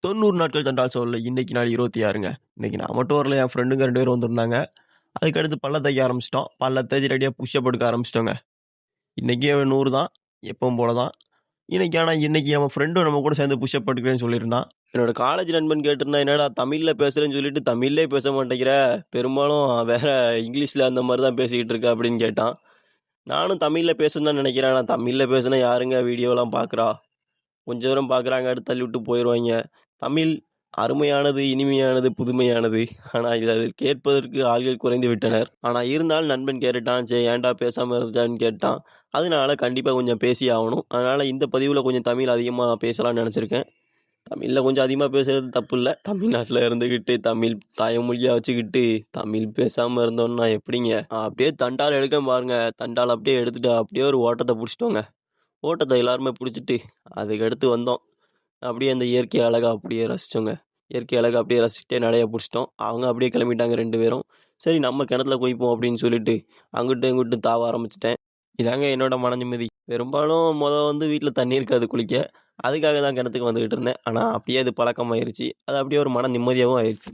90 நாட்கள் தண்டால் சோறுல இன்னைக்கு நாள் 26ங்க. இன்னைக்கு நான் மட்டும் வரல, என் ஃப்ரெண்டுங்க 2 பேரும் வந்திருந்தாங்க. அதுக்கடுத்து பல்ல தேய்க்க ஆரம்பிச்சிட்டோம். பல்ல தேய்ச்சு ரெடியா புஷ்அப் எடுக்க ஆரம்பிச்சிட்டோங்க. இன்னைக்கு 100 தான். எப்பவும் போல தான். இன்னைக்கு நம்ம ஃப்ரெண்டும் நம்ம கூட சேர்ந்து புஷ்அப் எடுக்கிறேன்னு சொல்லியிருந்தான். என்னோட காலேஜ் நண்பன் கேட்டிருந்தான், என்னடா தமிழ்ல பேசுறேன்னு சொல்லிட்டு தமிழ்லே பேச மாட்டேங்கிற, பெரும்பாலும் வேற இங்கிலீஷ்ல அந்த மாதிரி தான் பேசிக்கிட்டு இருக்க அப்படின்னு கேட்டான். நானும் தமிழ்ல பேசணும்னு தான் நினைக்கிறேன். ஆனால் தமிழ்ல பேசினா யாருங்க வீடியோலாம் பார்க்குறா? கொஞ்சம் தூரம் பார்க்குறாங்க, அடுத்து தள்ளி விட்டு போயிடுவாங்க. தமிழ் அருமையானது, இனிமையானது, புதுமையானது. ஆனால் அதில் கேட்பதற்கு ஆள்கள் குறைந்து விட்டனர். ஆனால் இருந்தாலும் நண்பன் கேட்டுட்டான், சரி ஏன்டா பேசாமல் இருந்துட்டான்னு கேட்டான். அதனால கண்டிப்பாக கொஞ்சம் பேசி ஆகணும். அதனால் இந்த பதிவில் கொஞ்சம் தமிழ் அதிகமாக பேசலாம்னு நினச்சிருக்கேன். தமிழில் கொஞ்சம் அதிகமாக பேசுகிறது தப்பு இல்லை. தமிழ்நாட்டில் இருந்துக்கிட்டு தமிழ் தாய்மொழியாக வச்சுக்கிட்டு தமிழ் பேசாமல் இருந்தோம்னா எப்படிங்க? அப்படியே தண்டால் எடுக்க பாருங்க. தண்டால் அப்படியே எடுத்துகிட்டு அப்படியே ஒரு ஓட்டத்தை பிடிச்சிட்டோங்க. ஓட்டத்தை எல்லாருமே பிடிச்சிட்டு அதுக்கடுத்து வந்தோம். அப்படியே அந்த இயற்கை அழகை அப்படியே ரசித்தோங்க. இயற்கை அழகை அப்படியே ரசிச்சுட்டே நடைய பிடிச்சிட்டோம். அவங்க அப்படியே கிளம்பிட்டாங்க 2 பேரும். சரி நம்ம கிணத்துல குளிப்போம் அப்படின்னு சொல்லிட்டு அங்கிட்டும் இங்கிட்டும் தாவ ஆரம்பிச்சிட்டேன். இதாங்க என்னோட மன நிம்மதி. பெரும்பாலும் வீட்டில் தண்ணி இருக்காது குளிக்க. அதுக்காக தான் கிணத்துக்கு வந்துக்கிட்டு இருந்தேன். ஆனால் அப்படியே அது பழக்கமாயிருச்சு. அது அப்படியே ஒரு மன நிம்மதியாகவும் ஆயிடுச்சு.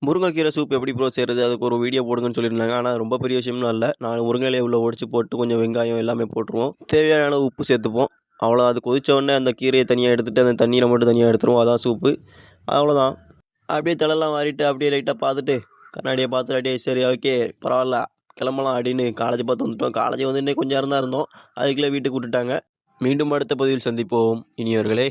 முருங்கைக்கீரை சூப் எப்படி ப்ரோ செய்கிறது, அதுக்கு ஒரு வீடியோ போடுங்கன்னு சொல்லியிருந்தாங்க. ஆனால் ரொம்ப பெரிய விஷயம்லாம் இல்லை. 4 முருங்கையிலையை உள்ள ஒடிச்சு போட்டு கொஞ்சம் வெங்காயம் எல்லாமே போட்டுருவோம். தேவையான அளவு உப்பு சேர்த்துப்போம். அவ்வளோ. அது கொதித்த உடனே அந்த கீரையை தனியாக எடுத்துகிட்டு அந்த தண்ணீரை மட்டும் தனியாக எடுத்துருவோம். அதான் சூப்பு. அவ்வளோதான். அப்படியே தலைலாம் வாரிட்டு அப்படியே லைட்டாக பார்த்துட்டு கண்ணாடியை பார்த்துட்டு அப்படியே சரி ஓகே பரவாயில்ல கிளம்பலாம் அப்படின்னு காலேஜ் பார்த்து வந்துட்டோம். காலேஜ் வந்து இன்னும் கொஞ்சம் நேரம் தான் இருந்தோம். அதுக்குள்ளே வீட்டுக்கு விட்டுட்டாங்க. மீண்டும் அடுத்த பதிவில் சந்திப்போம் இனியவர்களே.